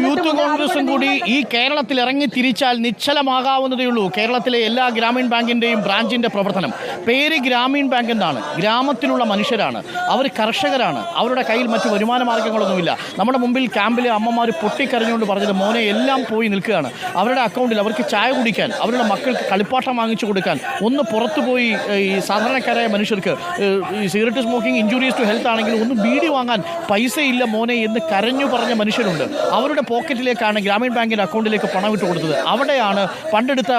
Youth കോൺഗ്രസും കൂടി ഈ കേരളത്തിൽ ഇറങ്ങി തിരിച്ചാൽ നിശ്ചലമാകാവുന്നതേയുള്ളൂ കേരളത്തിലെ എല്ലാ ഗ്രാമീൺ ബാങ്കിന്റെയും ബ്രാഞ്ചിന്റെ പ്രവർത്തനം. പേര് ഗ്രാമീൺ ബാങ്ക് എന്നാണ്. ഗ്രാമത്തിലുള്ള മനുഷ്യരാണ്, അവർ കർഷകരാണ്, അവരുടെ കയ്യിൽ മറ്റു വരുമാന മാർഗ്ഗങ്ങളൊന്നുമില്ല. നമ്മുടെ മുമ്പിൽ ക്യാമ്പിലെ അമ്മമാർ പൊട്ടിക്കരഞ്ഞുകൊണ്ട് പറഞ്ഞത് മോനെ എല്ലാം പോയി നിൽക്കുകയാണ്. അവരുടെ അക്കൗണ്ടിൽ അവർക്ക് ചായ കുടിക്കാൻ, അവരുടെ മക്കൾക്ക് കളിപ്പാട്ടം വാങ്ങിച്ചു കൊടുക്കാൻ, ഒന്ന് പുറത്തു പോയി ഈ സാധാരണക്കാരായ മനുഷ്യർക്ക് ഈ cigarette smoking injuries to health ആണെങ്കിൽ ഒന്ന് ബീഡി വാങ്ങാൻ പൈസയില്ല മോനെ എന്ന് കരഞ്ഞു പറഞ്ഞ മനുഷ്യരുണ്ട്. അവരുടെ പോക്കറ്റിലേക്കാണ് ഗ്രാമീൺ ബാങ്കിൻ്റെ അക്കൗണ്ടിലേക്ക് പണം ഇട്ട് കൊടുത്തത്. അവിടെയാണ് പണ്ടെടുത്ത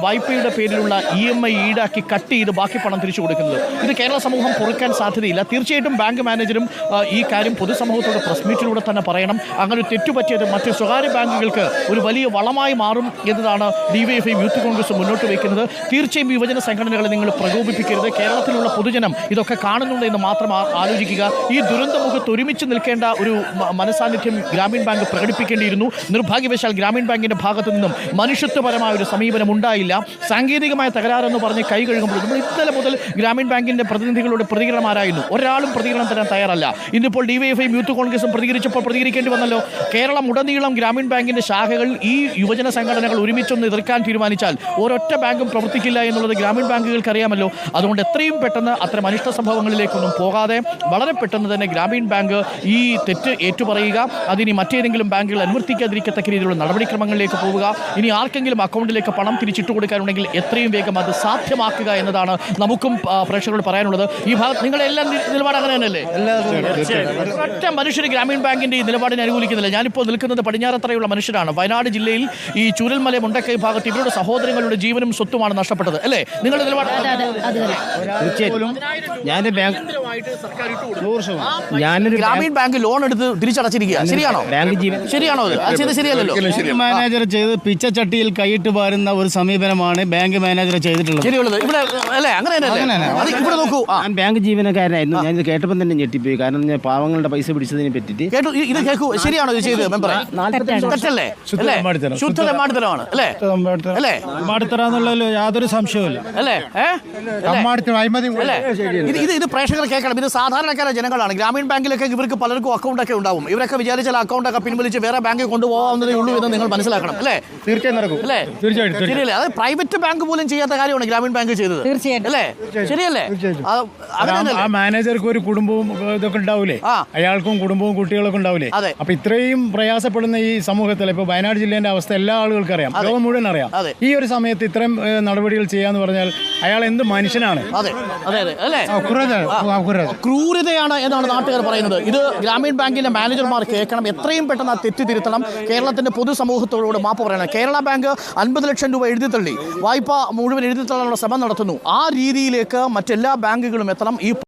വായ്പയുടെ പേരിലുള്ള EMI ഈടാക്കി കട്ട് ചെയ്ത് ബാക്കി പണം തിരിച്ചു കൊടുക്കുന്നത്. ഇത് കേരള സമൂഹം പൊറുക്കാൻ സാധ്യതയില്ല. തീർച്ചയായിട്ടും ബാങ്ക് മാനേജരും ഈ കാര്യം പൊതുസമൂഹത്തോട് പ്രസ് മീറ്റിലൂടെ തന്നെ പറയണം. അങ്ങനെ ഒരു തെറ്റുപറ്റിയത് മറ്റ് സ്വകാര്യ ബാങ്കുകൾക്ക് ഒരു വലിയ വളമായി മാറും എന്നതാണ് DYFI യൂത്ത് കോൺഗ്രസ് മുന്നോട്ട് വയ്ക്കുന്നത്. തീർച്ചയായും യുവജന സംഘടനകളെ നിങ്ങൾ പ്രകോപിപ്പിക്കരുത്. കേരളത്തിലുള്ള പൊതുജനം ഇതൊക്കെ കാണുന്നുണ്ട് എന്ന് മാത്രം ആലോചിക്കുക. ഈ ദുരന്തമുഖത്ത് ഒരുമിച്ച് നിൽക്കേണ്ട ഒരു മനസാന്നിധ്യം ഗ്രാമീൺ ബാങ്ക് പ്രകടിപ്പിക്കേണ്ടിയിരുന്നു. നിർഭാഗ്യവശാൽ ഗ്രാമീൺ ബാങ്കിന്റെ ഭാഗത്തു നിന്നും മനുഷ്യത്വപരമായ ഒരു സമീപനം ഉണ്ടായില്ല. സാങ്കേതികമായ തകരാറെന്ന് പറഞ്ഞ് കൈ കഴുകുമ്പോൾ നമ്മൾ ഇന്നലെ മുതൽ ഗ്രാമീൺ ബാങ്കിന്റെ പ്രതിനിധികളുടെ പ്രതികരണമാരായിരുന്നു. ഒരാളും പ്രതികരണം തരാൻ തയ്യാറല്ല. ഇന്നിപ്പോൾ DYFI യൂത്ത് കോൺഗ്രസും പ്രതികരിച്ചപ്പോൾ പ്രതികരിക്കേണ്ടി വന്നല്ലോ. കേരളം ഉടനീളം ഗ്രാമീൺ ബാങ്കിന്റെ ശാഖകൾ ഈ യുവജന സംഘടനകൾ ഒരുമിച്ചൊന്ന് എതിർക്കാൻ തീരുമാനിച്ചാൽ ഒരൊറ്റ ബാങ്കും പ്രവർത്തിക്കില്ല എന്നുള്ളത് ഗ്രാമീൺ ബാങ്കുകൾക്ക് അറിയാമല്ലോ. അതുകൊണ്ട് എത്രയും പെട്ടെന്ന് അത്തരം അനിഷ്ട സംഭവങ്ങളിലേക്കൊന്നും പോകാതെ വളരെ പെട്ടെന്ന് തന്നെ ഗ്രാമീൺ ബാങ്ക് ഈ തെറ്റ് ഏറ്റുപറയുക, അതിനി മറ്റേതെങ്കിലും ബാങ്കുകൾ അനുവർത്തിക്കാതിരിക്കത്തക്ക രീതിയിലുള്ള നടപടിക്രമങ്ങളിലേക്ക് പോവുക. ഇനി ആർക്കെങ്കിലും അക്കൗണ്ടിലേക്ക് പണം തിരിച്ചിട്ട് കൊടുക്കാനുണ്ടെങ്കിൽ എത്രയും വേഗം അത് സാധ്യമാക്കുക എന്നതാണ് നമുക്കും പ്രേക്ഷകരോട് പറയാനുള്ളത്. ഈ ഭാഗത്ത് നിങ്ങളെല്ലാം നിലപാട് അങ്ങനെ തന്നെയല്ലേ? ഒറ്റ മനുഷ്യർ ഗ്രാമീൺ ബാങ്കിന്റെ ഈ നിലപാടിനെ അനുകൂലിക്കുന്നില്ല. ഞാനിപ്പോൾ നിൽക്കുന്നത് പടിഞ്ഞാറത്തറയുള്ള മനുഷ്യരാണ്. വയനാട് ജില്ലയിൽ ഈ ചൂരൽമല മുണ്ടക്കൈ ഭാഗത്ത് ഇവരുടെ സഹോദരങ്ങളുടെ ജീവനും സ്വത്തുമാണ് നഷ്ടപ്പെട്ടത് അല്ലേ? നിങ്ങളുടെ നിലപാട് ഗ്രാമീൺ ബാങ്ക് ലോൺ എടുത്ത് തിരിച്ചടച്ചിരിക്കുക. ശരിയാണോ? ശരിയാണോ? അത് ശരിയല്ലല്ലോ. മാനേജർ ചെയ്ത് പിച്ചച്ചട്ടിയിൽ കൈയിട്ട് പാരുന്ന ഒരു സമീപനമാണ് ബാങ്ക് മാനേജർ ചെയ്തിട്ടുള്ളത്. ശരിയുള്ളത് ഇവിടെ അല്ലേ? അങ്ങനെ ഇവിടെ നോക്കൂ. ഞാൻ ബാങ്ക് ജീവനക്കാരനായിരുന്നു. ഞാൻ ഇത് കേട്ടപ്പോൾ തന്നെ ഞെട്ടിപ്പോയി. കാരണം ഞാൻ പാവങ്ങളുടെ പൈസ പിടിച്ചതിനെ പറ്റിയിട്ട് കേട്ടു. ഇത് കേൾക്കൂ. ശരിയാണോ ഇത് ചെയ്തത്? മെമ്പറെ തെറ്റല്ലേ? ശുദ്ധ തെമ്മാടിത്തരമാണ് അല്ലേ? അല്ലേ? എന്നുള്ളതിൽ യാതൊരു സംശയവുമില്ല അല്ലേ? ഇത് പ്രേക്ഷകർ കേൾക്കണം. ഇത് സാധാരണക്കാരായ ജനങ്ങളാണ്. ഗ്രാമീൺ ബാങ്കിലൊക്കെ ഇവർക്ക് പലർക്കും അക്കൗണ്ടൊക്കെ ഉണ്ടാവും. ഇവരൊക്കെ വിചാരിച്ചാൽ അക്കൗണ്ടൊക്കെ പിൻവലിച്ച് വേറെ ബാങ്കിൽ കൊണ്ടുപോകാവുന്നതേ ഉള്ളൂ എന്ന് നിങ്ങൾ മനസ്സിലാക്കണം അല്ലേ? തീർച്ചയായും നടക്കും അല്ലേ? ശരിയല്ലേ? അത് പ്രൈവറ്റ് ബാങ്ക് പോലും ചെയ്യാത്ത കാര്യമാണ് ഗ്രാമീൺ ബാങ്ക് ചെയ്തത്. തീർച്ചയായിട്ടും അല്ലേ? ശരിയല്ലേ? ആ മാനേജർക്ക് ഒരു കുടുംബവും ഇതൊക്കെ ഉണ്ടാവൂലേ? അയാൾക്കും കുടുംബവും കുട്ടികളൊക്കെ ഉണ്ടാവൂലേ? അപ്പൊ ഇത്രയും പ്രയാസപ്പെടുന്ന ഈ സമൂഹത്തിൽ ഇപ്പൊ വയനാട് ജില്ലേന്റെ അവസ്ഥ എല്ലാ ആളുകൾക്കും അറിയാം, ലോകം മുഴുവൻ അറിയാം. ഈ ഒരു സമയത്ത് ഇത്രയും നടപടികൾ ചെയ്യാന്ന് പറഞ്ഞാൽ അയാൾ എന്ത് മനുഷ്യനാണ്? ക്രൂരതയാണ് എന്നാണ് നാട്ടുകാർ പറയുന്നത്. ഇത് ഗ്രാമീൺ ബാങ്കിന്റെ മാനേജർമാർ കേൾക്കണം. എത്രയും പെട്ടെന്ന് ആ തെറ്റ് തിരുത്തണം. കേരളത്തിന്റെ പൊതുസമൂഹത്തോട് മാപ്പ് പറയണം. കേരള ബാങ്ക് 50 ലക്ഷം രൂപ എഴുതിത്തള്ളി, വായ്പ മുഴുവൻ എഴുതിത്തള്ളാനുള്ള ശ്രമം നടത്തുന്നു. ആ രീതിയിലേക്ക് മറ്റെല്ലാ ബാങ്കുകളും എത്തണം. ഈ